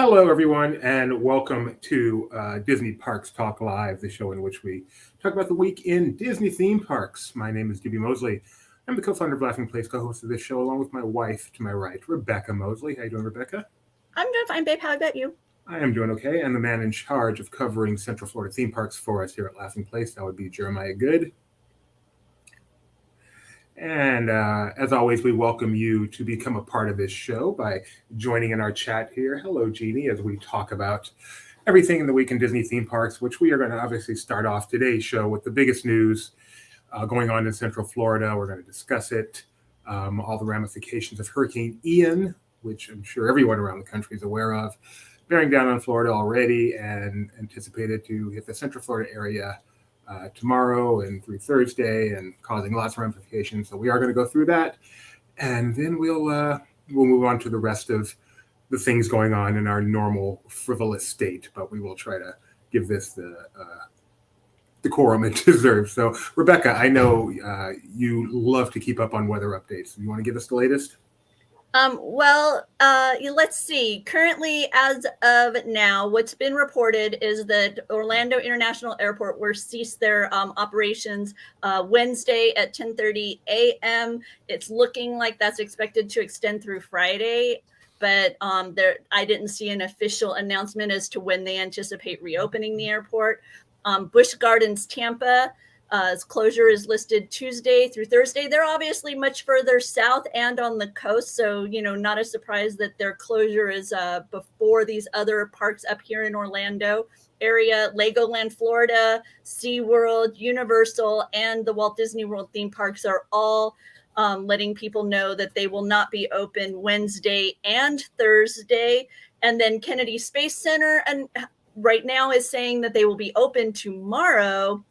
Hello, everyone, and welcome to Disney Parks Talk Live, the show in which we talk about the week in Disney theme parks. My name is D.B. Mosley. I'm the co-founder of Laughing Place, co-host of this show, along with my wife to my right, Rebecca Mosley. How you doing, Rebecca? I'm doing fine, babe. How about you? I am doing okay, and the man in charge of covering Central Florida theme parks for us here at Laughing Place, that would be Jeremiah Good. And as always, we welcome you to become a part of this show by joining in our chat here. Hello, Jeannie, as we talk about everything in the week in Disney theme parks, which we are going to obviously start off today's show with the biggest news going on in Central Florida. We're going to discuss it, all the ramifications of Hurricane Ian, which I'm sure everyone around the country is aware of, bearing down on Florida already and anticipated to hit the Central Florida area tomorrow and through Thursday, and causing lots of ramifications. So we are going to go through that, and then we'll move on to the rest of the things going on in our normal frivolous state. But we will try to give this the decorum it deserves. So, Rebecca, I know you love to keep up on weather updates. You want to give us the latest? Let's see. Currently, as of now, what's been reported is that Orlando International Airport will cease their operations Wednesday at 10:30 a.m. It's looking like that's expected to extend through Friday, but I didn't see an official announcement as to when they anticipate reopening the airport. Busch Gardens, Tampa. Closure is listed Tuesday through Thursday. They're obviously much further south and on the coast, so not a surprise that their closure is before these other parks up here in Orlando area. Legoland, Florida, SeaWorld, Universal, and the Walt Disney World theme parks are all letting people know that they will not be open Wednesday and Thursday. And then Kennedy Space Center right now is saying that they will be open tomorrow.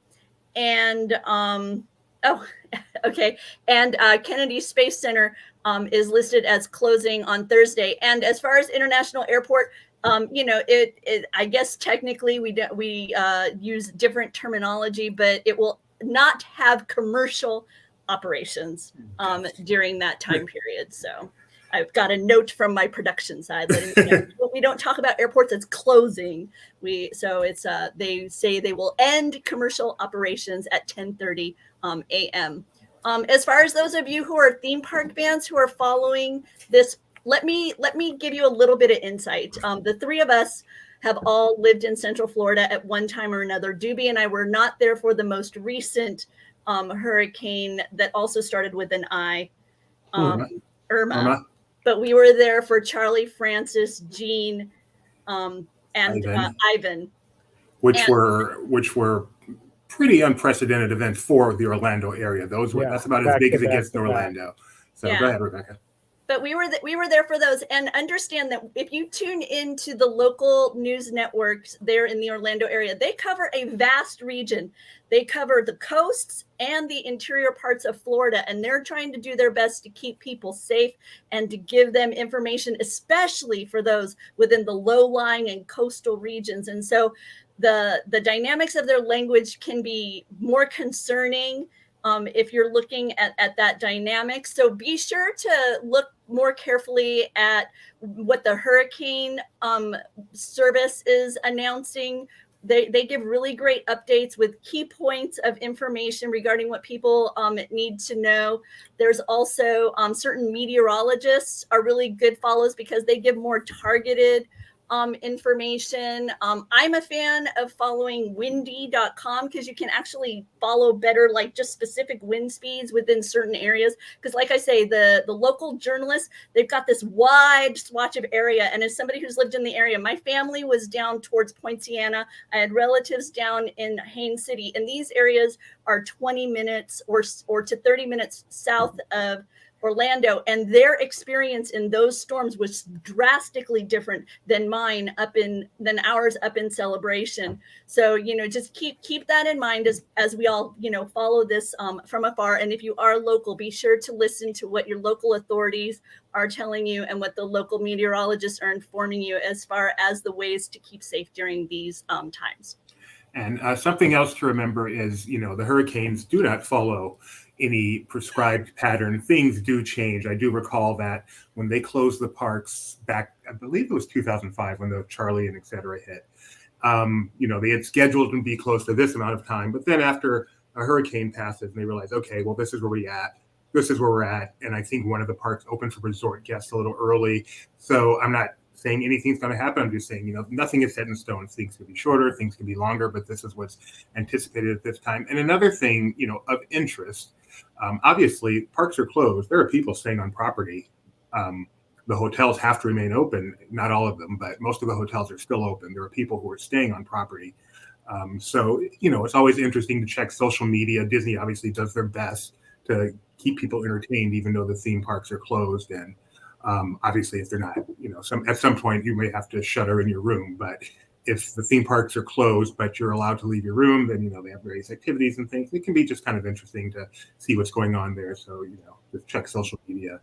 And Kennedy Space Center is listed as closing on Thursday. And as far as International Airport, I guess technically we use different terminology, but it will not have commercial operations during that time period. So I've got a note from my production side letting me know we don't talk about airports as closing. They say they will end commercial operations at 10:30 a.m. As far as those of you who are theme park fans who are following this, let me give you a little bit of insight. The three of us have all lived in Central Florida at one time or another. Doobie and I were not there for the most recent hurricane that also started with an I, Irma. But we were there for Charlie, Francis, Jean, and Ivan, which were pretty unprecedented events for the Orlando area. That's about as big as it gets in Orlando. So go ahead, Rebecca. But we were there for those, and understand that if you tune into the local news networks there in the Orlando area, they cover a vast region. They cover the coasts and the interior parts of Florida, and they're trying to do their best to keep people safe and to give them information, especially for those within the low-lying and coastal regions. And so the dynamics of their language can be more concerning if you're looking at that dynamic. So be sure to look more carefully at what the hurricane service is announcing. They give really great updates with key points of information regarding what people need to know. There's also certain meteorologists are really good follows because they give more targeted information. I'm a fan of following windy.com because you can actually follow better, like just specific wind speeds within certain areas. Because like I say, the local journalists, they've got this wide swatch of area. And as somebody who's lived in the area, my family was down towards Poinciana. I had relatives down in Haines City, and these areas are 20 minutes or to 30 minutes south of Orlando, and their experience in those storms was drastically different than ours up in Celebration. So, just keep that in mind as we all, follow this from afar. And if you are local, be sure to listen to what your local authorities are telling you and what the local meteorologists are informing you as far as the ways to keep safe during these times. And something else to remember is, the hurricanes do not follow any prescribed pattern. Things do change. I do recall that when they closed the parks back I believe it was 2005 when the Charlie and et cetera hit. They had scheduled to be closed for this amount of time, but then after a hurricane passes, they realized, okay, well, this is where we're at. And I think one of the parks opened for resort guests a little early. So I'm not saying anything's going to happen. I'm just saying, nothing is set in stone. Things can be shorter, things can be longer, but this is what's anticipated at this time. And another thing, of interest, obviously parks are closed. There are people staying on property. The hotels have to remain open. Not all of them, but most of the hotels are still open. There are people who are staying on property. So it's always interesting to check social media. Disney obviously does their best to keep people entertained, even though the theme parks are closed. And obviously, if they're not, at some point you may have to shutter in your room. But if the theme parks are closed, but you're allowed to leave your room, then they have various activities and things. It can be just kind of interesting to see what's going on there. So just check social media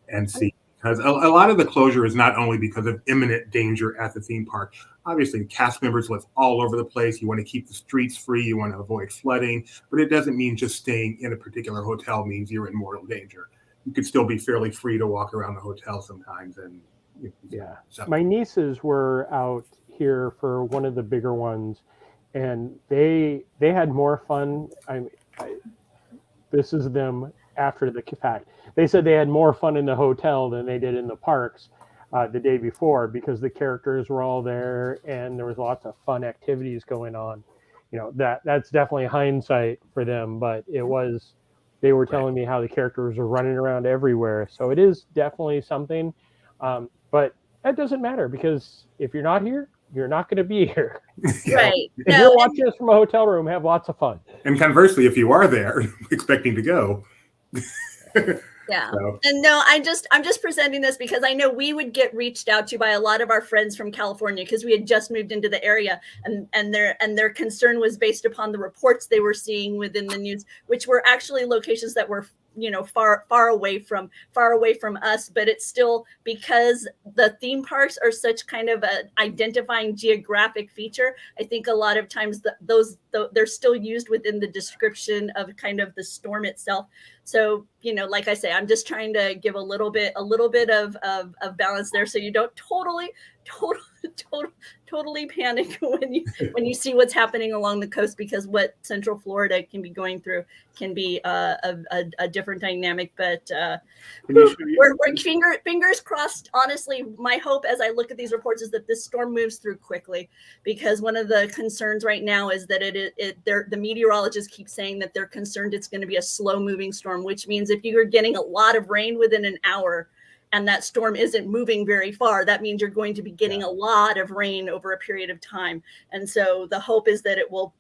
and see. Because a lot of the closure is not only because of imminent danger at the theme park. Obviously, cast members live all over the place. You want to keep the streets free. You want to avoid flooding. But it doesn't mean just staying in a particular hotel means you're in mortal danger. You could still be fairly free to walk around the hotel sometimes. And my nieces were out here for one of the bigger ones, and they had more fun. This is them after the fact. They said they had more fun in the hotel than they did in the parks the day before, because the characters were all there and there was lots of fun activities going on. That's definitely hindsight for them, but they were telling me how the characters were running around everywhere. So it is definitely something, but that doesn't matter, because if you're not here, you're not going to be here. Right. If you're watching us from a hotel room, have lots of fun. And conversely, if you are there expecting to go, yeah. So. And no, I'm just presenting this because I know we would get reached out to by a lot of our friends from California, because we had just moved into the area, and their concern was based upon the reports they were seeing within the news, which were actually locations that were far away from us, but it's still, because the theme parks are such kind of an identifying geographic feature. I think a lot of times they're still used within the description of kind of the storm itself. So, like I say, I'm just trying to give a little bit of balance there, so you don't totally panic when you see what's happening along the coast, because what Central Florida can be going through can be a different dynamic. But we're fingers crossed. Honestly, my hope as I look at these reports is that this storm moves through quickly, because one of the concerns right now is that the meteorologists keep saying that they're concerned it's going to be a slow moving storm, which means if you're getting a lot of rain within an hour and that storm isn't moving very far, that means you're going to be getting a lot of rain over a period of time. And so the hope is that it will,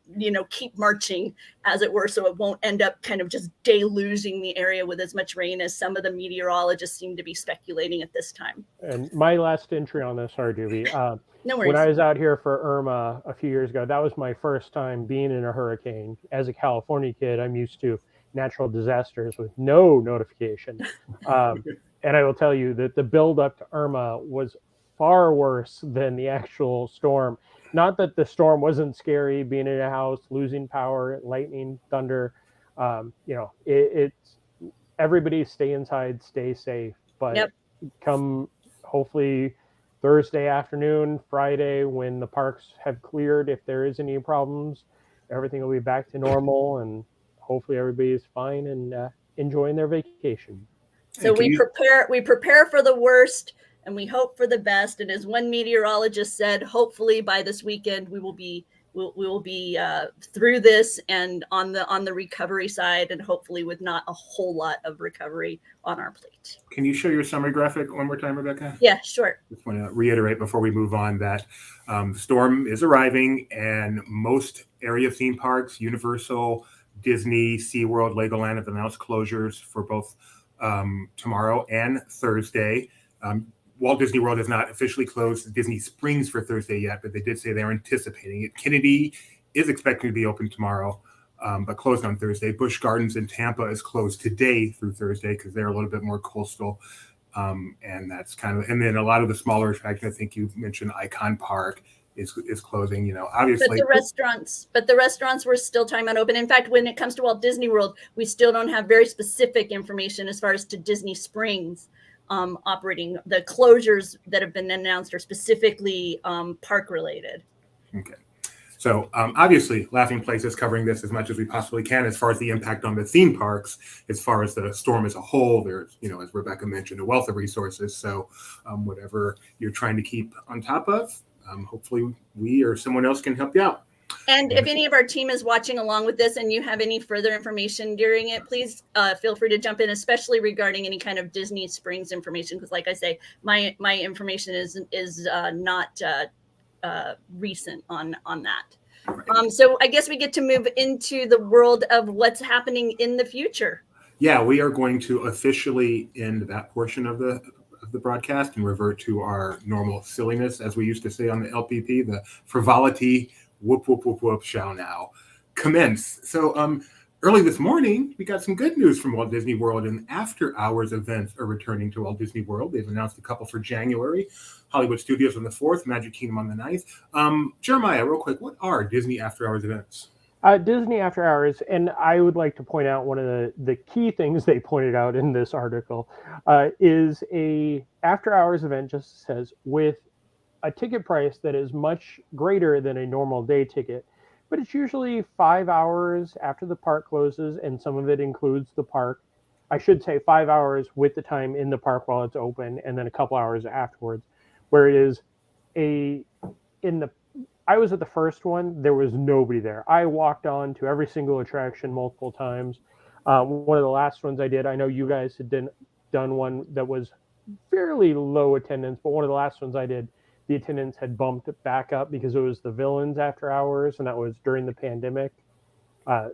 keep marching, as it were, so it won't end up kind of just deluging the area with as much rain as some of the meteorologists seem to be speculating at this time. And my last entry on this, Julie, no worries. When I was out here for Irma a few years ago, that was my first time being in a hurricane. As a California kid, I'm used to natural disasters with no notification. And I will tell you that the build up to Irma was far worse than the actual storm. Not that the storm wasn't scary, being in a house, losing power, lightning, thunder. It's everybody stay inside, stay safe. But come hopefully Thursday afternoon, Friday, when the parks have cleared, if there is any problems, everything will be back to normal, and hopefully everybody is fine and enjoying their vacation. So we prepare for the worst and we hope for the best. And as one meteorologist said, hopefully by this weekend we will be through this and on the recovery side, and hopefully with not a whole lot of recovery on our plate. Can you show your summary graphic one more time, Rebecca? Yeah, sure. Just want to reiterate before we move on that the storm is arriving, and most area theme parks, Universal, Disney, SeaWorld, Legoland, have announced closures for both tomorrow and Thursday. Walt Disney World has not officially closed Disney Springs for Thursday yet, but they did say they're anticipating it. Kennedy is expected to be open tomorrow, but closed on Thursday. Busch Gardens in Tampa is closed today through Thursday because they're a little bit more coastal. And that's kind of, and then a lot of the smaller attractions, I think you mentioned Icon Park is closing, obviously. But the restaurants were still talking about open. In fact, when it comes to Walt Disney World, we still don't have very specific information as far as to Disney Springs, operating. The closures that have been announced are specifically park related. Okay. So obviously, Laughing Place is covering this as much as we possibly can as far as the impact on the theme parks, as far as the storm as a whole. There's, as Rebecca mentioned, a wealth of resources. So whatever you're trying to keep on top of, hopefully we or someone else can help you out. And if any of our team is watching along with this and you have any further information during it, please feel free to jump in, especially regarding any kind of Disney Springs information. Because like I say, my information is not recent on that. So I guess we get to move into the world of what's happening in the future. Yeah, we are going to officially end that portion of the broadcast and revert to our normal silliness, as we used to say on the LPP. The frivolity, whoop, whoop, whoop, whoop, shall now commence. So early this morning, we got some good news from Walt Disney World, and after-hours events are returning to Walt Disney World. They've announced a couple for January. Hollywood Studios on the 4th, Magic Kingdom on the 9th. Jeremiah, real quick, what are Disney after-hours events? Disney After Hours, and I would like to point out one of the key things they pointed out in this article is a after-hours event, just says, with a ticket price that is much greater than a normal day ticket, but it's usually 5 hours after the park closes, and some of it includes the park. I should say 5 hours with the time in the park while it's open, and then a couple hours afterwards, where it is I was at the first one, there was nobody there. I walked on to every single attraction multiple times. One of the last ones I did, I know you guys had done one that was fairly low attendance, but one of the last ones I did, the attendance had bumped back up because it was the Villains After Hours, and that was during the pandemic.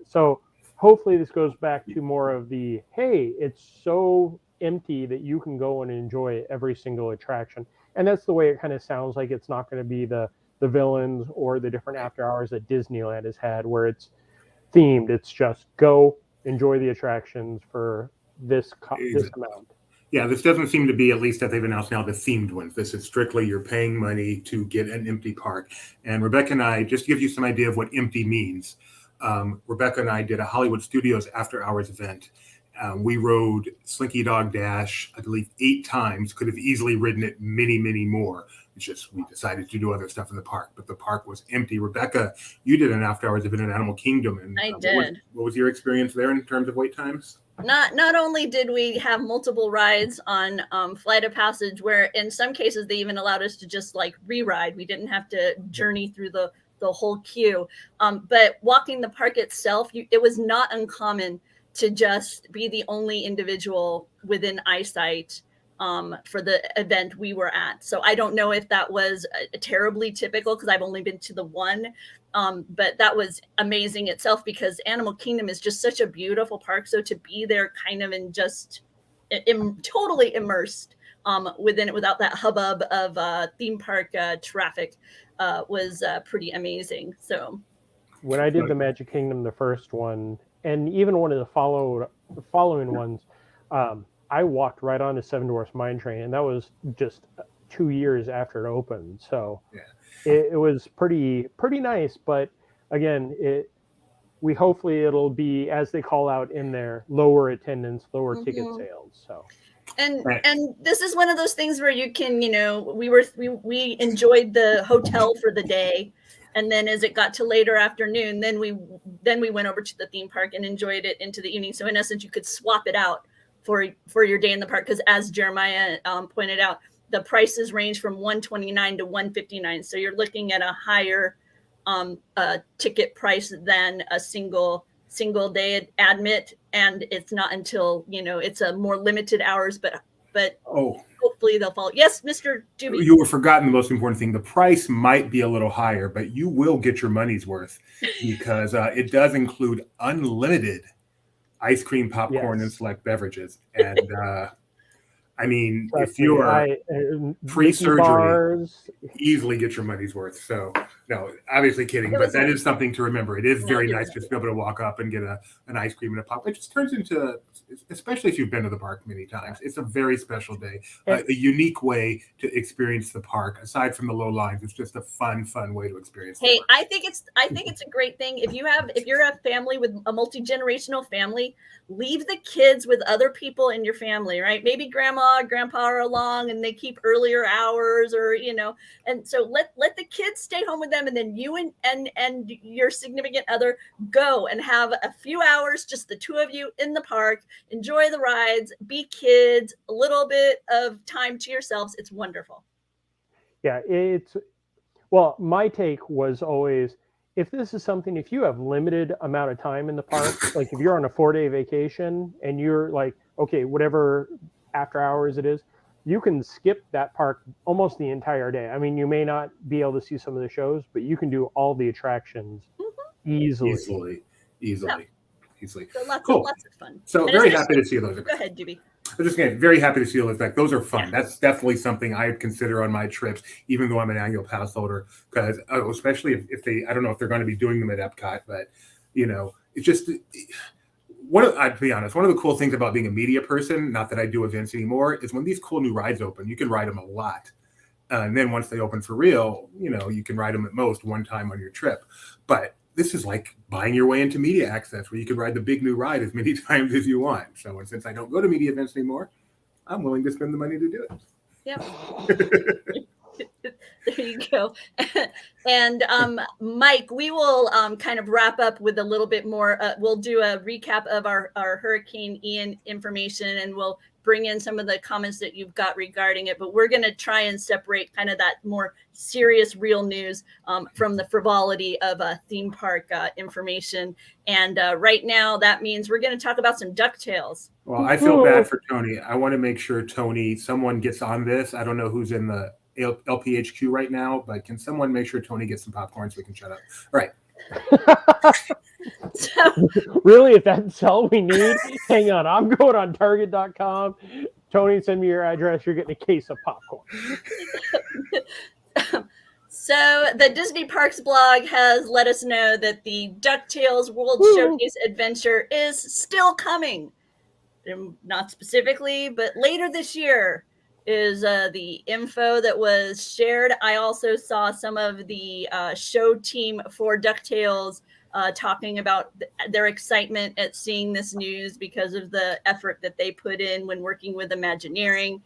So hopefully this goes back to more of the, hey, it's so empty that you can go and enjoy every single attraction. And that's the way it kind of sounds like. It's not going to be the Villains or the different after hours that Disneyland has had where it's themed. It's just go enjoy the attractions for this amount. Yeah, this doesn't seem to be, at least that they've announced now, the themed ones. This is strictly you're paying money to get an empty park. And Rebecca and I, just to give you some idea of what empty means, Rebecca and I did a Hollywood Studios after hours event. We rode Slinky Dog Dash, I believe, 8 times, could have easily ridden it many, many more. It's just we decided to do other stuff in the park, but the park was empty. Rebecca, you did an after hours event in Animal Kingdom. And I did. What was your experience there in terms of wait times? Not only did we have multiple rides on Flight of Passage, where in some cases they even allowed us to just like re-ride. We didn't have to journey through the whole queue. But walking the park itself, it was not uncommon to just be the only individual within eyesight for the event we were at. So I don't know if that was terribly typical because I've only been to the one, but that was amazing itself because Animal Kingdom is just such a beautiful park. So to be there kind of in just totally immersed within it without that hubbub of theme park traffic was pretty amazing. So when I did the Magic Kingdom, the first one, and even one of the following ones, I walked right onto Seven Dwarfs Mine Train, and that was just 2 years after it opened. So yeah. it was pretty nice. But again, we hopefully it'll be, as they call out in there, lower attendance, lower ticket sales. So. And this is one of those things where you can, we enjoyed the hotel for the day. And then as it got to later afternoon, then we went over to the theme park and enjoyed it into the evening. So in essence, you could swap it out for your day in the park. Because as Jeremiah pointed out, the prices range from $129 to $159. So you're looking at a higher ticket price than a single day admit. And it's not until, it's a more limited hours, but hopefully they'll follow. Yes, Mr. Doobie. You were forgotten the most important thing. The price might be a little higher, but you will get your money's worth because it does include unlimited ice cream, popcorn, and select beverages. And I mean, if you're pre-surgery, easily get your money's worth. So, no, obviously kidding, but that is something to remember. It is very nice just to be able to walk up and get an ice cream and a pop. It just turns into, especially if you've been to the park many times, it's a very special day. A unique way to experience the park. Aside from the low lines, it's just a fun way to experience the park. I think it's a great thing. If you're a family with a multi-generational family, leave the kids with other people in your family, right? Maybe grandma grandpa are along and they keep earlier hours, or and so let the kids stay home with them, and then you and your significant other go and have a few hours, just the two of you in the park, enjoy the rides, be kids, a little bit of time to yourselves. It's wonderful. Yeah, well, my take was always, if you have limited amount of time in the park, like if you're on a 4-day vacation and you're like, okay, whatever after hours it is, you can skip that park almost the entire day. I mean, you may not be able to see some of the shows, but you can do all the attractions easily. So lots of fun. So and very happy to see those. Go ahead, Juby. I'm just getting very happy to see those back. Those are fun. Yeah. That's definitely something I consider on my trips, even though I'm an annual pass holder, because especially if they, I don't know if they're going to be doing them at Epcot, but it's just to be honest, one of the cool things about being a media person, not that I do events anymore, is when these cool new rides open, you can ride them a lot. And then once they open for real, you can ride them at most one time on your trip. But this is like buying your way into media access, where you can ride the big new ride as many times as you want. So since I don't go to media events anymore, I'm willing to spend the money to do it. Yep. There you go. And Mike, we will kind of wrap up with a little bit more. We'll do a recap of our Hurricane Ian information, and we'll bring in some of the comments that you've got regarding it. But we're going to try and separate kind of that more serious, real news from the frivolity of theme park information. And right now, that means we're going to talk about some Ducktales. Well, I feel bad for Tony. I want to make sure, Tony, someone gets on this. I don't know who's in the LPHQ right now, but can someone make sure Tony gets some popcorn so we can shut up? All right. Really, if that's all we need, hang on. I'm going on Target.com. Tony, send me your address. You're getting a case of popcorn. So the Disney Parks blog has let us know that the DuckTales World Showcase Adventure is still coming. Not specifically, but later this year is the info that was shared. I also saw some of the show team for DuckTales talking about their excitement at seeing this news because of the effort that they put in when working with Imagineering.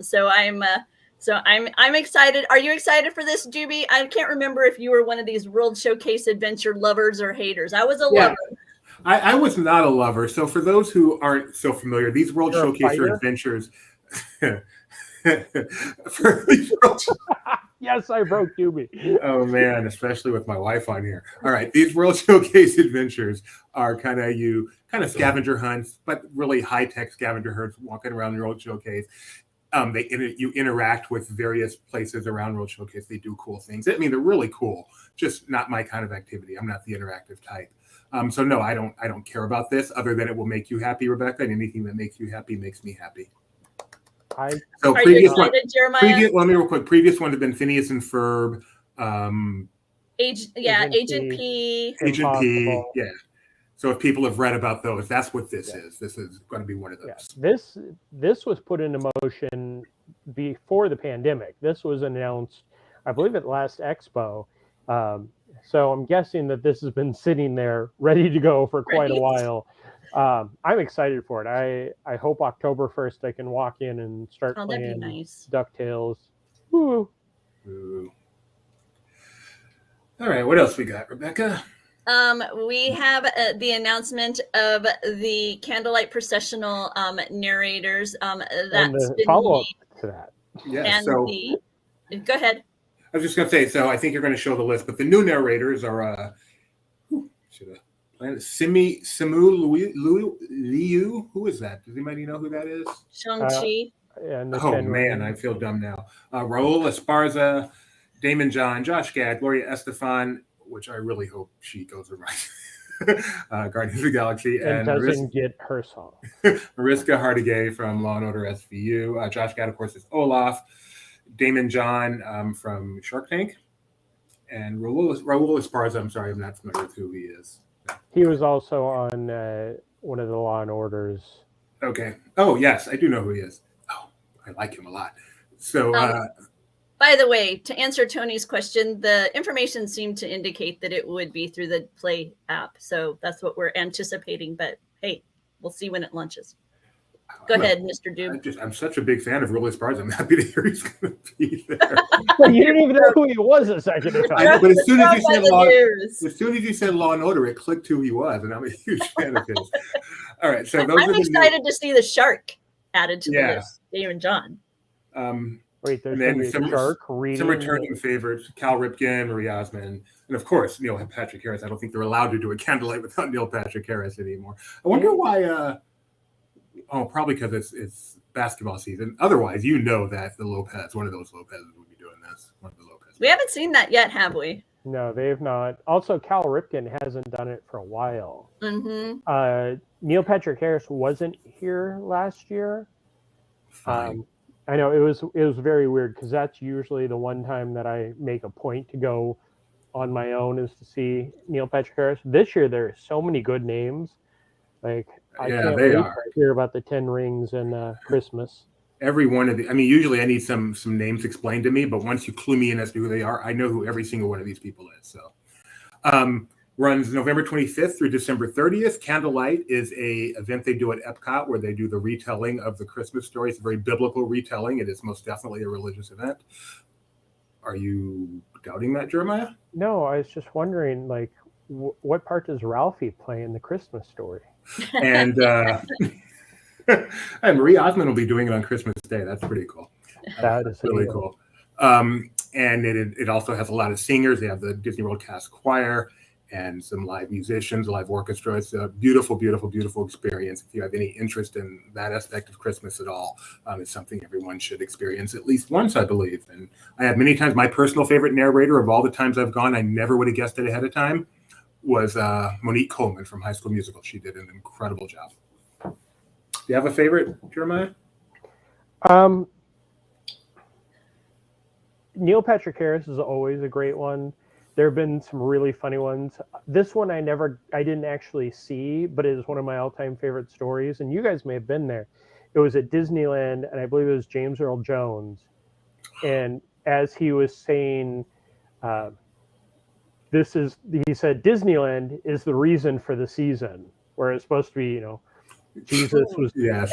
So I'm excited. Are you excited for this, Juby? I can't remember if you were one of these World Showcase Adventure lovers or haters. I was a lover. I was not a lover. So for those who aren't so familiar, these World Showcase Adventures. Yes, I broke Juby. Oh man, especially with my wife on here. All right, these World Showcase Adventures are kind of scavenger hunts, but really high-tech scavenger hunts walking around the World Showcase. You interact with various places around World Showcase. They do cool things. I mean, they're really cool. Just not my kind of activity. I'm not the interactive type. So no, I don't care about this, other than it will make you happy, Rebecca, and anything that makes you happy makes me happy. So are you excited, Jeremiah? Let me real quick. Previous one had been Phineas and Ferb. Agent P. Agent P. Yeah. So if people have read about those, that's what this is. This is going to be one of those. Yeah. This was put into motion before the pandemic. This was announced, I believe, at last Expo. So I'm guessing that this has been sitting there ready to go for quite a while. I'm excited for it. I hope October 1st I can walk in and start playing DuckTales. Woo. Ooh. All right, what else we got, Rebecca? We have the announcement of the Candlelight Processional narrators. That's been follow-up to that. Yeah. Go ahead. I was just going to say, so I think you're going to show the list, but the new narrators are Simu Liu. Who is that? Does anybody know who that is? Shang-Chi. Oh man, I feel dumb now. Raul Esparza, Damon John, Josh Gad, Gloria Estefan, which I really hope she goes right. Guardians of the Galaxy, and doesn't get her song. Mariska Hargitay from Law and Order SVU. Josh Gad, of course, is Olaf. Damon John from Shark Tank, and Raul Esparza. I'm sorry, I'm not familiar with who he is. He was also on one of the Law and Orders. Okay. Oh yes, I do know who he is. Oh, I like him a lot. So. By the way, to answer Tony's question, the information seemed to indicate that it would be through the Play app. So that's what we're anticipating. But hey, we'll see when it launches. Go ahead, Mr. Doob. I'm such a big fan of Really Sparks. I'm happy to hear he's going to be there. Well, you didn't even know who he was a second ago. I know, but as soon as you said Law and Order, it clicked who he was, and I'm a huge fan of his. All right, so I'm excited to see the shark added to the list. Dave and John. Wait, there's going to be a shark reading. Some returning favorites: Cal Ripken, Marie Osmond, and of course Neil Patrick Harris. I don't think they're allowed to do a Candlelight without Neil Patrick Harris anymore. I wonder why. Probably because it's basketball season. Otherwise, you know that one of those Lopez's would be doing this. One of the Lopez. We haven't seen that yet, have we? No, they have not. Also, Cal Ripken hasn't done it for a while. Mm-hmm. Neil Patrick Harris wasn't here last year. I know it was very weird because that's usually the one time that I make a point to go on my own is to see Neil Patrick Harris. This year there are so many good names. Like I can't wait to hear about the 10 Rings and Christmas. Every one of usually I need some names explained to me, but once you clue me in as to who they are, I know who every single one of these people is. So runs November 25th through December 30th. Candlelight is a event they do at Epcot where they do the retelling of the Christmas story. It's a very biblical retelling. It is most definitely a religious event. Are you doubting that, Jeremiah? No, I was just wondering, like, what part does Ralphie play in the Christmas story? And and Marie Osmond will be doing it on Christmas Day. That's pretty cool. That is really cool. And it also has a lot of singers. They have the Disney World Cast Choir and some live musicians, live orchestra. It's a beautiful, beautiful, beautiful experience. If you have any interest in that aspect of Christmas at all, it's something everyone should experience at least once, I believe. And I have many times, my personal favorite narrator of all the times I've gone, I never would have guessed it ahead of time, was Monique Coleman from High School Musical. She did an incredible job. Do you have a favorite, Jeremiah? Neil Patrick Harris is always a great one. There have been some really funny ones. This one I didn't actually see, but it is one of my all-time favorite stories. And you guys may have been there. It was at Disneyland, and I believe it was James Earl Jones. And as he was saying, he said, Disneyland is the reason for the season, where it's supposed to be, Jesus was. Yes.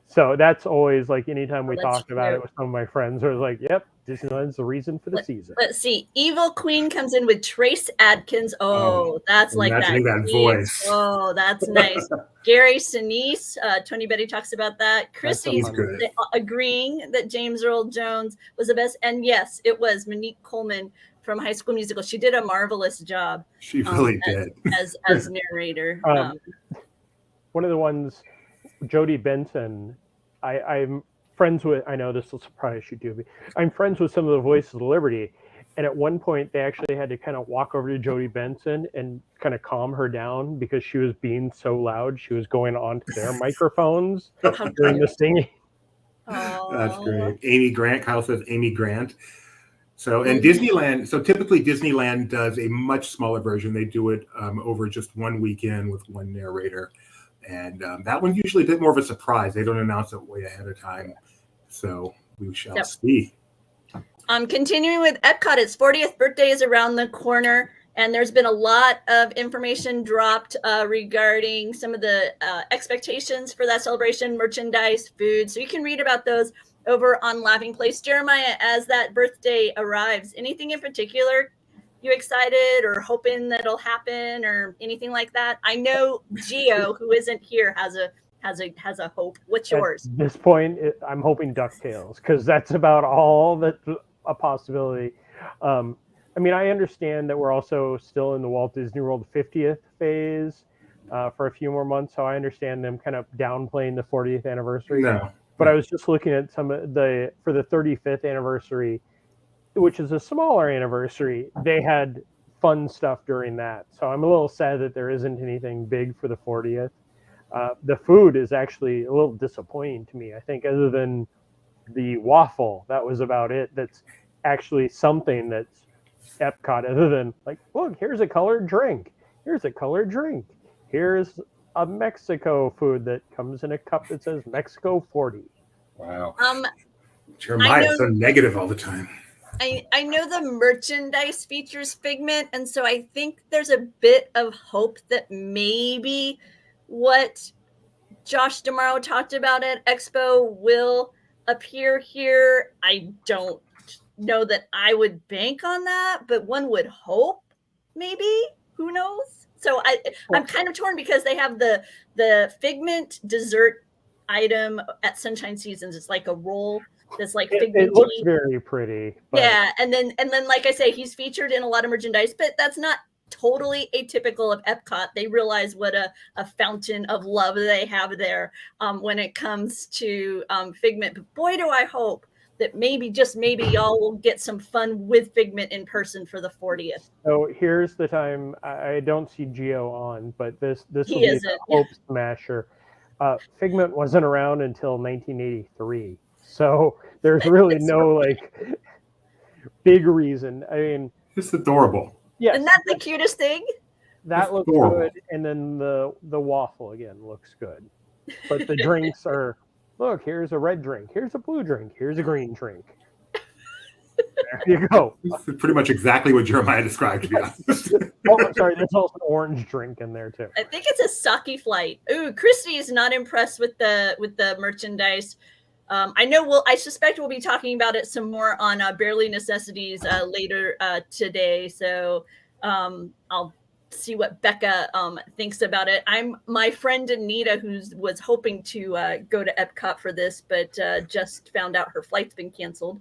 So that's always like anytime we talked about it with some of my friends, I was like, yep, Disneyland's the reason for the season. Let's see. Evil Queen comes in with Trace Adkins. Oh, that's like that voice. Oh, that's nice. Gary Sinise, Tony Betty talks about that. Chrissy's agreeing that James Earl Jones was the best. And yes, it was Monique Coleman from High School Musical. She did a marvelous job. She really did. As narrator. One of the ones, Jodie Benson, I'm friends with, I know this will surprise you, Doobie. I'm friends with some of the Voices of Liberty. And at one point, they actually had to kind of walk over to Jodie Benson and kind of calm her down because she was being so loud. She was going onto their microphones during the singing. That's great. Amy Grant, Kyle says Amy Grant. So, and Disneyland, so typically Disneyland does a much smaller version. They do it over just one weekend with one narrator. And that one's usually a bit more of a surprise. They don't announce it way ahead of time. So we shall see. Continuing with Epcot, its 40th birthday is around the corner. And there's been a lot of information dropped regarding some of the expectations for that celebration, merchandise, food. So you can read about those over on Laughing Place. Jeremiah, as that birthday arrives, anything in particular you excited or hoping that'll happen or anything like that? I know Gio, who isn't here, has a hope. What's yours? At this point, I'm hoping Ducktales, because that's about all that's a possibility. I mean, I understand that we're also still in the Walt Disney World 50th phase for a few more months, so I understand them kind of downplaying the 40th anniversary. No. But I was just looking at some of for the 35th anniversary, which is a smaller anniversary, they had fun stuff during that. So I'm a little sad that there isn't anything big for the 40th. The food is actually a little disappointing to me. I think other than the waffle, that was about it. That's actually something that's Epcot, other than like, look, here's a colored drink. Here's a colored drink. Here's a Mexico food that comes in a cup that says Mexico 40. Wow. Jeremiah's so negative all the time. I know the merchandise features Figment, and so I think there's a bit of hope that maybe what Josh Damaro talked about it. Expo will appear here. I don't know that I would bank on that, but one would hope, maybe. Who knows? So I'm kind of torn because they have the Figment dessert item at Sunshine Seasons. It's like a roll that's like it looks very pretty. But... Yeah, and then like I say, he's featured in a lot of merchandise, but that's not totally atypical of Epcot. They realize what a fountain of love they have there when it comes to Figment. But boy, do I hope that maybe, just maybe, y'all will get some fun with Figment in person for the 40th. So here's the time. I don't see Gio on, but this will He be isn't. a hope smasher. Figment wasn't around until 1983, so there's really no like big reason. I mean, it's adorable. Yeah, isn't that the cutest thing? That looks good, and then the waffle again looks good, but the drinks are, look, here's a red drink, here's a blue drink, here's a green drink. There you go. This is pretty much exactly what Jeremiah described, to be honest. Oh, sorry, there's also an orange drink in there too. I think it's a sake flight. Ooh, Christy is not impressed with the merchandise. I suspect we'll be talking about it some more on Barely Necessities later today. So I'll see what Becca thinks about it. My friend Anita, who was hoping to go to Epcot for this, but just found out her flight's been canceled.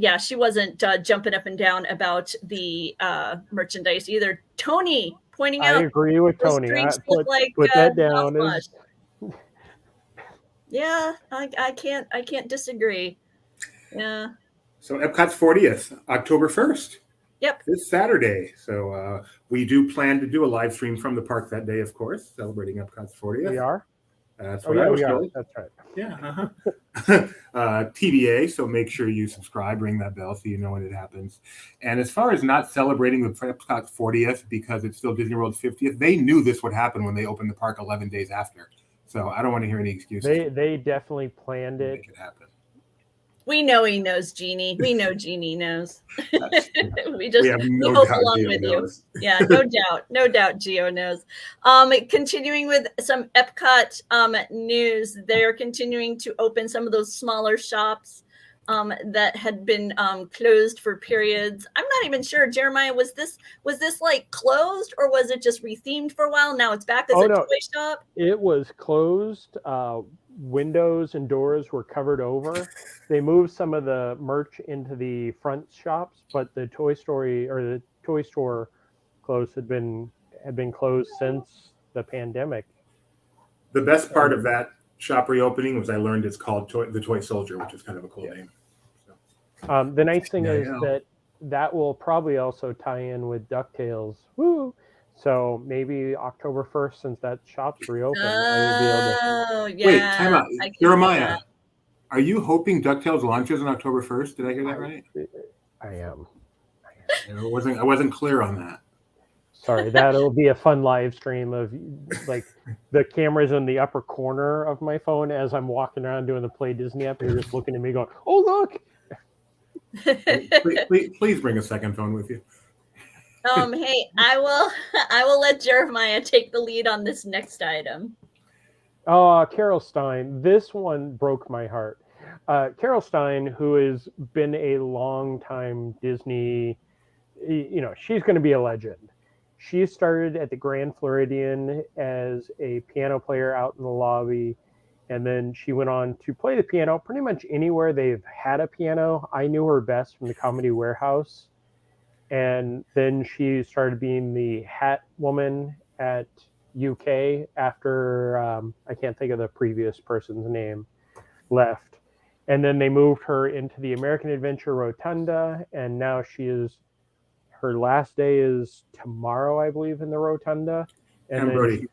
Yeah, she wasn't jumping up and down about the merchandise either. Tony pointing out, I agree with Tony. Put that down. Yeah, I can't disagree. Yeah. So Epcot's 40th, October 1st. Yep. This Saturday. So we do plan to do a live stream from the park that day, of course, celebrating Epcot's 40th. We are? That's what I was told. That's right. Yeah. TBA, so make sure you subscribe, ring that bell so you know when it happens. And as far as not celebrating the Epcot's 40th because it's still Disney World's 50th, they knew this would happen when they opened the park 11 days after. So I don't want to hear any excuses. They definitely planned it. Make it happen. We know he knows, Jeannie. We know Jeannie knows. we no hope doubt along Gio with knows. you. Yeah, no doubt Gio knows. Continuing with some Epcot news, they're continuing to open some of those smaller shops that had been closed for periods. I'm not even sure, Jeremiah, was this like closed or was it just rethemed for a while? Now it's back as a toy shop? It was closed. Windows and doors were covered over. They moved some of the merch into the front shops, but the toy store close had been closed since the pandemic. The best part of that shop reopening was I learned it's called the Toy Soldier, which is kind of a cool name. So. The nice thing is that will probably also tie in with Ducktales. Woo! So maybe October 1st, since that shop's reopened, I will be able to. Yeah. Wait, time out. Jeremiah, are you hoping Ducktales launches on October 1st? Did I hear that right? I am. I wasn't clear on that. Sorry, that'll be a fun live stream of like the cameras in the upper corner of my phone as I'm walking around doing the Play Disney app. You're just looking at me going, "Oh, look!" Please bring a second phone with you. Hey, I will let Jeremiah take the lead on this next item. Oh, Carol Stein. This one broke my heart. Carol Stein, who has been a long time Disney, she's going to be a legend. She started at the Grand Floridian as a piano player out in the lobby, and then she went on to play the piano pretty much anywhere they've had a piano. I knew her best from the Comedy Warehouse. And then she started being the hat woman at UK after, I can't think of the previous person's name, left. And then they moved her into the American Adventure Rotunda, and now her last day is tomorrow, I believe, in the Rotunda. And then she's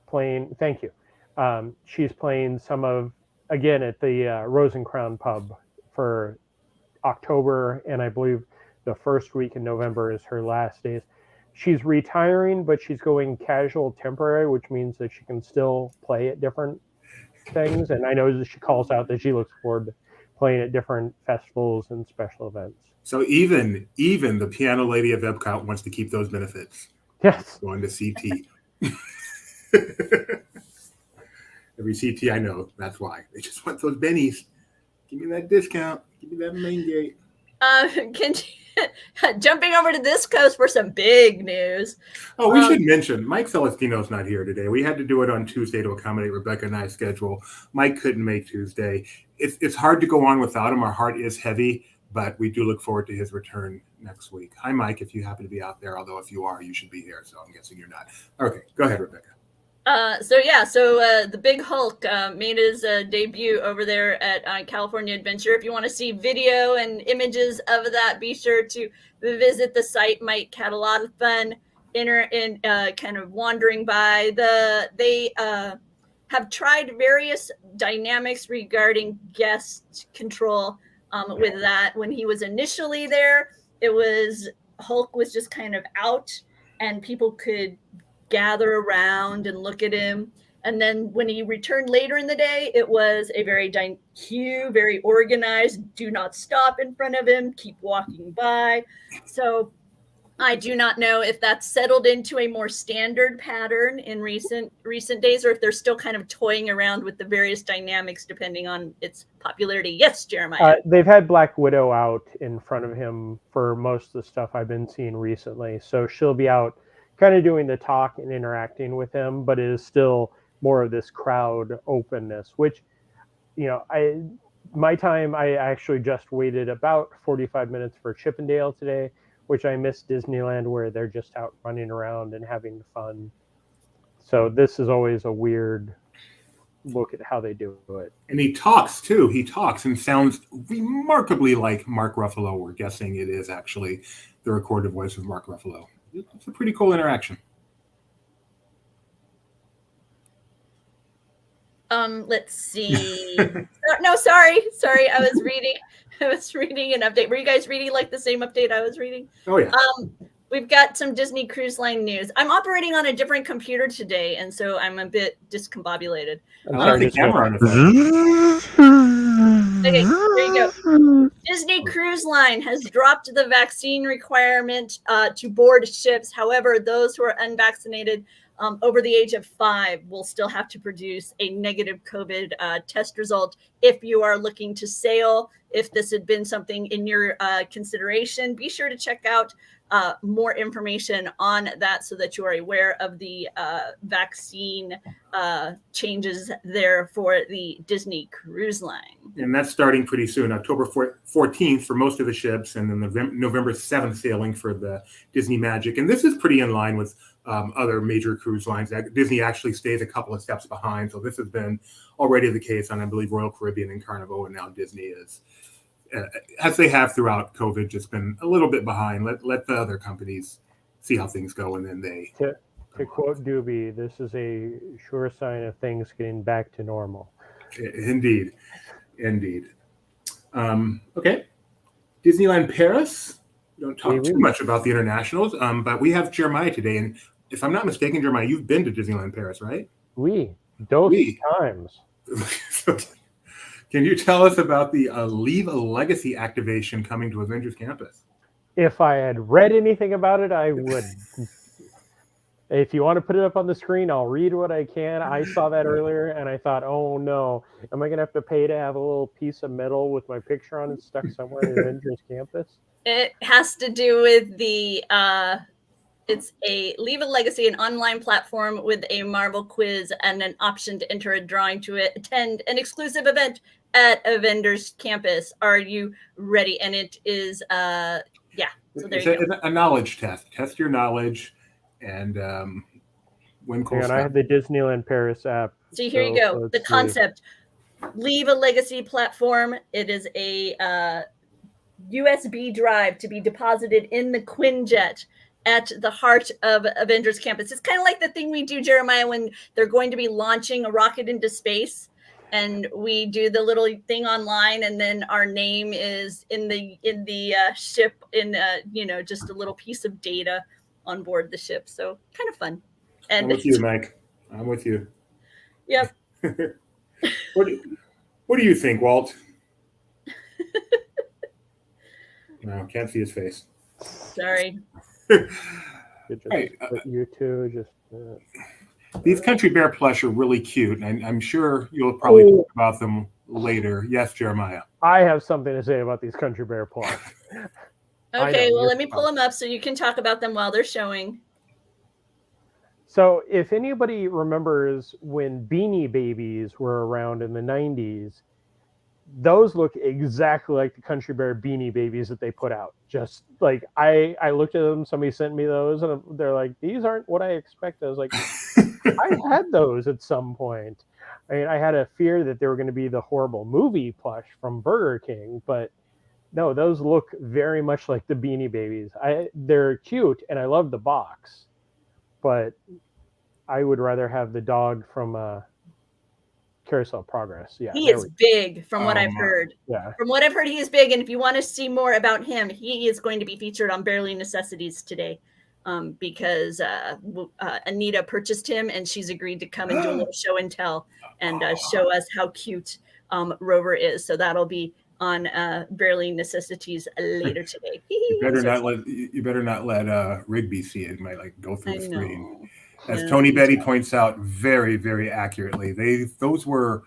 playing, thank you. She's playing again at the Rose and Crown Pub for October, and I believe the first week in November is her last days. She's retiring, but she's going casual temporary, which means that she can still play at different things. And I know that she calls out that she looks forward to playing at different festivals and special events. So even the piano lady of Epcot wants to keep those benefits. Yes. Going to CT. Every CT I know, that's why. They just want those bennies. Give me that discount. Give me that main gate. Jumping over to this coast for some big news. Oh, we should mention Mike Celestino's not here today. We had to do it on Tuesday to accommodate Rebecca and I's schedule. Mike couldn't make Tuesday. It's hard to go on without him. Our heart is heavy, but we do look forward to his return next week. Hi, Mike, if you happen to be out there, although if you are, you should be here. So I'm guessing you're not. Okay, go ahead, Rebecca. So the Big Hulk made his debut over there at California Adventure. If you want to see video and images of that, be sure to visit the site. Mike had a lot of fun kind of wandering by. They have tried various dynamics regarding guest control with that. When he was initially there, Hulk was just kind of out and people could gather around and look at him. And then when he returned later in the day, it was a very very organized, do not stop in front of him, keep walking by. So I do not know if that's settled into a more standard pattern in recent days, or if they're still kind of toying around with the various dynamics depending on its popularity. Yes, Jeremiah. They've had Black Widow out in front of him for most of the stuff I've been seeing recently. So she'll be out kind of doing the talk and interacting with him, but it is still more of this crowd openness, which, I actually just waited about 45 minutes for Chippendale today, which I missed Disneyland, where they're just out running around and having fun. So this is always a weird look at how they do it. And he talks too. He talks and sounds remarkably like Mark Ruffalo. We're guessing it is actually the recorded voice of Mark Ruffalo. It's a pretty cool interaction. Let's see. No, sorry. I was reading an update. Were you guys reading like the same update I was reading? Oh yeah. We've got some Disney Cruise Line news. I'm operating on a different computer today, and so I'm a bit discombobulated. The camera on Okay, there you go. Disney Cruise Line has dropped the vaccine requirement to board ships. However, those who are unvaccinated over the age of 5 will still have to produce a negative COVID test result if you are looking to sail. If this had been something in your consideration, be sure to check out more information on that so that you are aware of the vaccine changes there for the Disney Cruise Line. And that's starting pretty soon, October 14th for most of the ships, and then November 7th sailing for the Disney Magic. And this is pretty in line with other major cruise lines. Disney actually stays a couple of steps behind. So this has been already the case on, I believe, Royal Caribbean and Carnival, and now Disney is, as they have throughout COVID, just been a little bit behind. Let the other companies see how things go, and then they... To quote Doobie, this is a sure sign of things getting back to normal. Indeed. Okay. Disneyland Paris. We don't talk too much about the internationals, but we have Jeremiah today. And if I'm not mistaken, Jeremiah, you've been to Disneyland Paris, right? Those times. Can you tell us about the Leave a Legacy activation coming to Avengers Campus? If I had read anything about it, I would. If you want to put it up on the screen, I'll read what I can. I saw that earlier, and I thought, oh, no. Am I going to have to pay to have a little piece of metal with my picture on it stuck somewhere in Avengers Campus? It has to do with the... it's a Leave a Legacy, an online platform with a Marvel quiz and an option to enter a drawing to attend an exclusive event at Avengers Campus. Are you ready? And it is, So there you go. A knowledge test. Test your knowledge and win cool stuff. I have the Disneyland Paris app. So here you go. The concept. Leave a Legacy platform. It is a USB drive to be deposited in the Quinjet at the heart of Avengers Campus. It's kind of like the thing we do, Jeremiah, when they're going to be launching a rocket into space, and we do the little thing online, and then our name is in the ship just a little piece of data on board the ship. So kind of fun. And I'm with you, Mike. I'm with you. Yep. What do you think, Walt? No, can't see his face. Sorry. You two just. These country bear plush are really cute, and I'm sure you'll probably talk about them later. Yes, Jeremiah. I have something to say about these country bear plush. Okay, well, let me pull them up so you can talk about them while they're showing. So if anybody remembers when Beanie Babies were around in the 90s, those look exactly like the country bear Beanie Babies that they put out. Just like I looked at them, somebody sent me those, and they're like, these aren't what I expected. I was like, I had those at some point. I mean, I had a fear that they were going to be the horrible movie plush from Burger King, but no, those look very much like the Beanie Babies. They're cute, and I love the box, but I would rather have the dog from Carousel Progress. Yeah, he is big, from what I've heard. Yeah, from what I've heard, he is big, and if you want to see more about him, he is going to be featured on Barely Necessities today. Because Anita purchased him, and she's agreed to come and do a little show and tell and show us how cute Rover is. So that'll be on Barely Necessities later today. You better not let Rigby see it. It might go through the screen. As Tony Betty points out very, very accurately, those were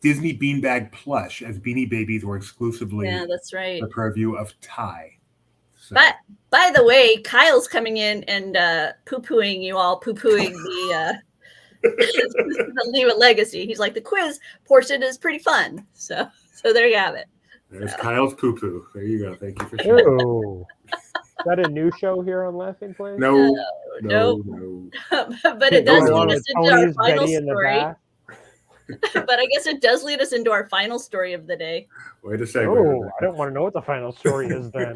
Disney beanbag plush, as Beanie Babies were exclusively that's right. the purview of Ty. So. But by the way, Kyle's coming in and poo-pooing you all, poo-pooing the Leave It Legacy. He's like, the quiz portion is pretty fun. So there you have it. There's Kyle's poo-poo. There you go. Thank you for sharing. Oh, is that a new show here on Laughing Place? No. But it does lead us into our final story. But I guess it does lead us into our final story of the day. Wait a second. Oh, I don't want to know what the final story is then.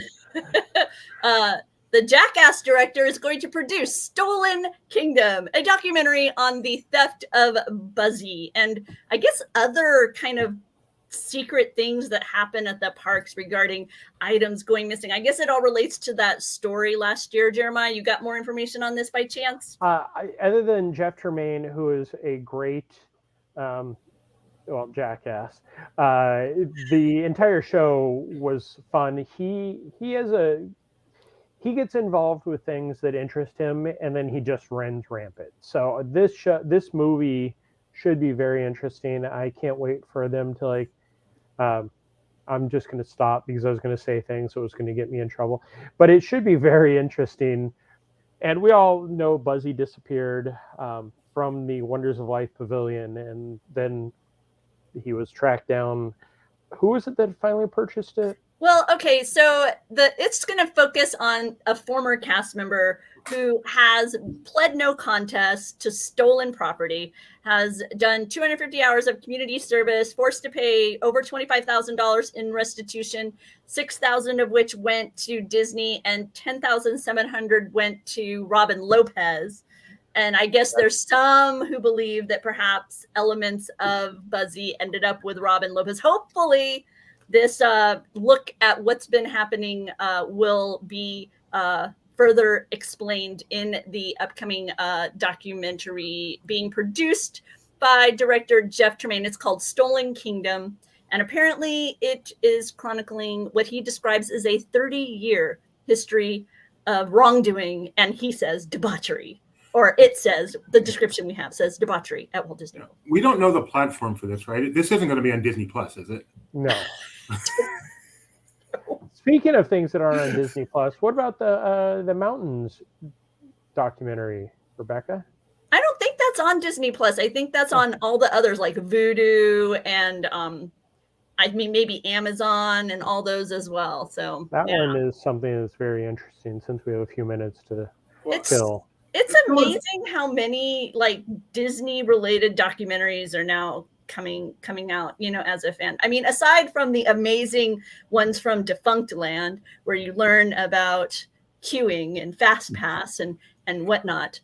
The Jackass director is going to produce Stolen Kingdom, a documentary on the theft of Buzzy and I guess other kind of secret things that happen at the parks regarding items going missing. I guess it all relates to that story last year. Jeremiah, you got more information on this by chance? Other than Jeff Tremaine, who is a great jackass. The entire show was fun. He gets involved with things that interest him, and then he just runs rampant. So this movie should be very interesting. I can't wait for them to I'm just going to stop because I was going to say things that was going to get me in trouble. But it should be very interesting. And we all know Buzzy disappeared from the Wonders of Life Pavilion, and then he was tracked down. Who was it that finally purchased it? Well, okay, so it's going to focus on a former cast member who has pled no contest to stolen property, has done 250 hours of community service, forced to pay over $25,000 in restitution, 6,000 of which went to Disney, and 10,700 went to Robin Lopez. And I guess there's some who believe that perhaps elements of Buzzy ended up with Robin Lopez. Hopefully, this look at what's been happening will be further explained in the upcoming documentary being produced by director Jeff Tremaine. It's called Stolen Kingdom. And apparently it is chronicling what he describes as a 30-year history of wrongdoing. And he says debauchery. Or it says, the description we have says debauchery at Walt Disney World. We don't know the platform for this, right? This isn't going to be on Disney Plus, is it? No. Speaking of things that aren't on Disney Plus, what about the Mountains documentary, Rebecca? I don't think that's on Disney Plus. I think that's on all the others like Vudu and maybe Amazon and all those as well. So that one is something that's very interesting since we have a few minutes to fill. It's amazing how many Disney related documentaries are now coming out, as a fan. I mean, aside from the amazing ones from Defunct Land, where you learn about queuing and Fast Pass and whatnot.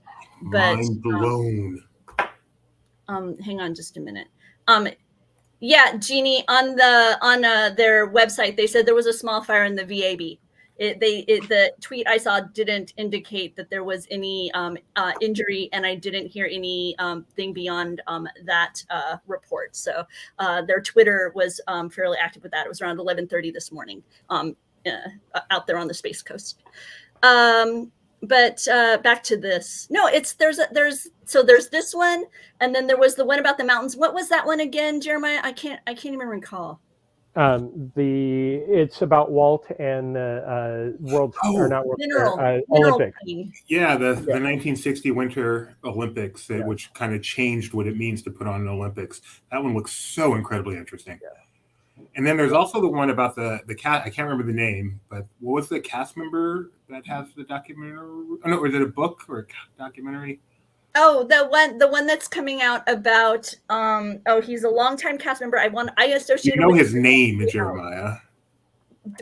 But mind blown. Hang on just a minute. Yeah, Jeannie, on their website, they said there was a small fire in the VAB. The tweet I saw didn't indicate that there was any injury, and I didn't hear any thing beyond that report. So their Twitter was fairly active with that. It was around 11:30 this morning out there on the Space Coast. but back to this. No, there's this one, and then there was the one about the mountains. What was that one again, Jeremiah? I can't even recall. It's about Walt and the Olympics. Yeah, the 1960 Winter Olympics, which kind of changed what it means to put on an Olympics. That one looks so incredibly interesting. Yeah. And then there's also the one about the cat. I can't remember the name, but what was the cast member that has the documentary? Oh, no, was it a book or a documentary? Oh, the one that's coming out about he's a longtime cast member. I associate. You know his name, Jeremiah.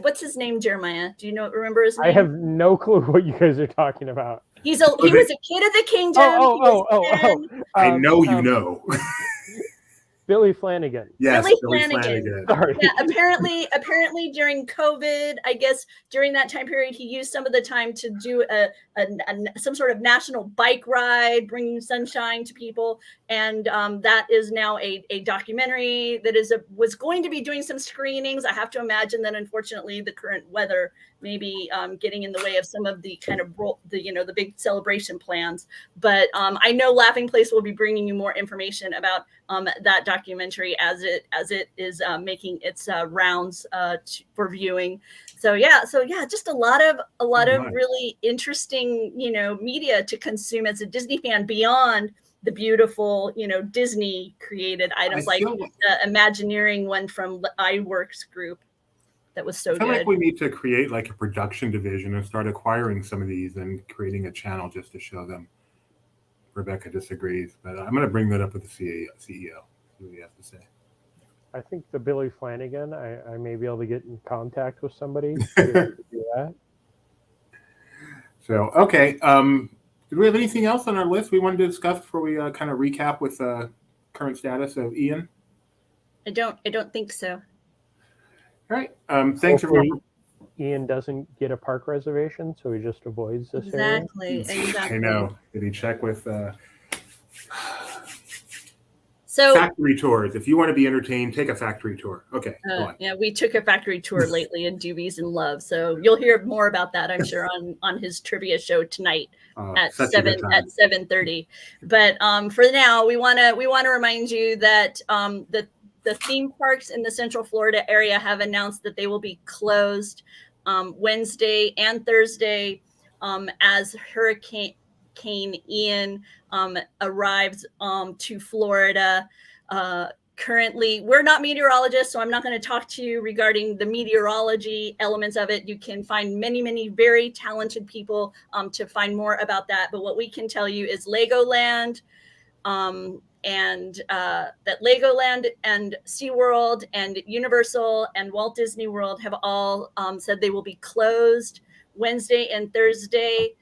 What's his name, Jeremiah? Do you remember his name? I have no clue what you guys are talking about. He was a kid of the kingdom. I know you know. Billy Flanagan. Yes, Billy Flanagan. Sorry. Yeah, apparently during COVID, I guess during that time period, he used some of the time to do some sort of national bike ride, bringing sunshine to people, and that is now a documentary that was going to be doing some screenings. I have to imagine that unfortunately the current weather may be getting in the way of some of the kind of the big celebration plans. But I know Laughing Place will be bringing you more information about that documentary as it is making its rounds for viewing. So just a lot of really interesting media to consume as a Disney fan beyond the beautiful Disney created items like the Imagineering one from iWorks Group. That was so good. I feel like we need to create like a production division and start acquiring some of these and creating a channel just to show them. Rebecca disagrees, but I'm going to bring that up with the CEO. See what he has to say. I think the Billy Flanagan, I may be able to get in contact with somebody to do that. So, okay. Did we have anything else on our list we wanted to discuss before we kind of recap with the current status of Ian? I don't think so. All right. Thanks, everyone. Ian doesn't get a park reservation, so he just avoids this area. Exactly. I know. Did he check with so factory tours? If you want to be entertained, take a factory tour. Okay. Yeah, we took a factory tour lately in Doobies and Love, so you'll hear more about that, I'm sure, on his trivia show tonight at 7:30. But for now, we want to remind you that the theme parks in the Central Florida area have announced that they will be closed Wednesday and Thursday as Hurricane Ian arrives to Florida. Currently, we're not meteorologists, so I'm not going to talk to you regarding the meteorology elements of it. You can find many, many very talented people to find more about that. But what we can tell you is Legoland, and that Legoland and SeaWorld and Universal and Walt Disney World have all said they will be closed Wednesday and Thursday.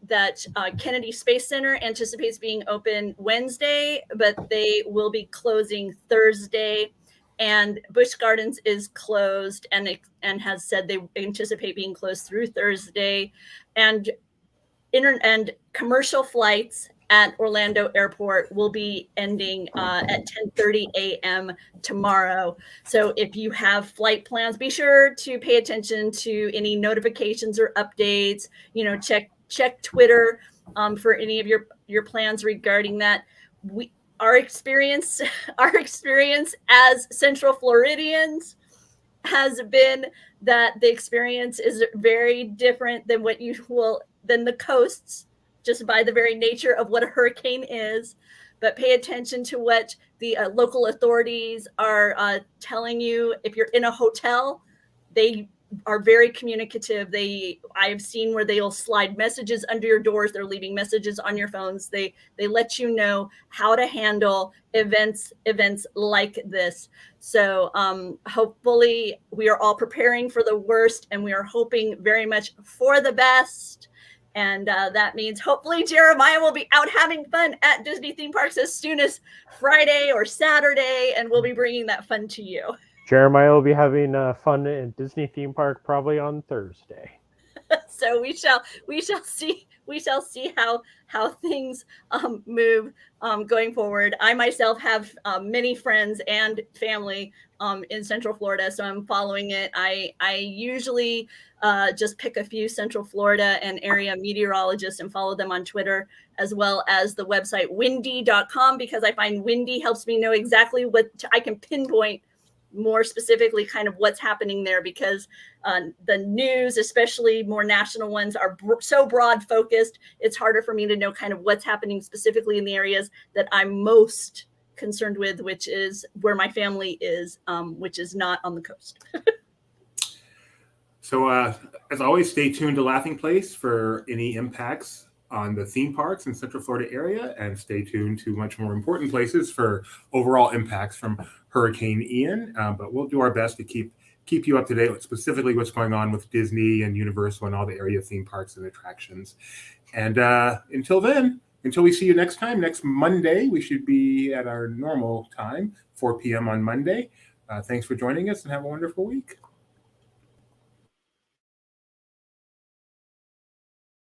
That Kennedy Space Center anticipates being open Wednesday, but they will be closing Thursday. And Busch Gardens is closed and has said they anticipate being closed through Thursday. And commercial flights at Orlando Airport will be ending at 10:30 a.m. tomorrow. So if you have flight plans, be sure to pay attention to any notifications or updates. Check Twitter for any of your plans regarding that. Our experience as Central Floridians has been that the experience is very different than than the coasts, just by the very nature of what a hurricane is. But pay attention to what the local authorities are telling you. If you're in a hotel, they are very communicative. I've seen where they'll slide messages under your doors. They're leaving messages on your phones. They let you know how to handle events like this. So hopefully we are all preparing for the worst, and we are hoping very much for the best. And that means hopefully Jeremiah will be out having fun at Disney theme parks as soon as Friday or Saturday, and we'll be bringing that fun to you. Jeremiah will be having fun at Disney theme park probably on Thursday. So we shall see how things move going forward. I myself have many friends and family in Central Florida, so I'm following it. I usually just pick a few Central Florida and area meteorologists and follow them on Twitter, as well as the website windy.com, because I find windy helps me know exactly what I can pinpoint more specifically kind of what's happening there, because the news, especially more national ones, are so broad focused. It's harder for me to know kind of what's happening specifically in the areas that I'm most concerned with, which is where my family is, which is not on the coast. So as always, stay tuned to Laughing Place for any impacts on the theme parks in Central Florida area, and stay tuned to much more important places for overall impacts from Hurricane Ian. But we'll do our best to keep you up to date with specifically what's going on with Disney and Universal and all the area theme parks and attractions. And until then, until we see you next time, next Monday, we should be at our normal time, 4 p.m. on Monday. Thanks for joining us and have a wonderful week.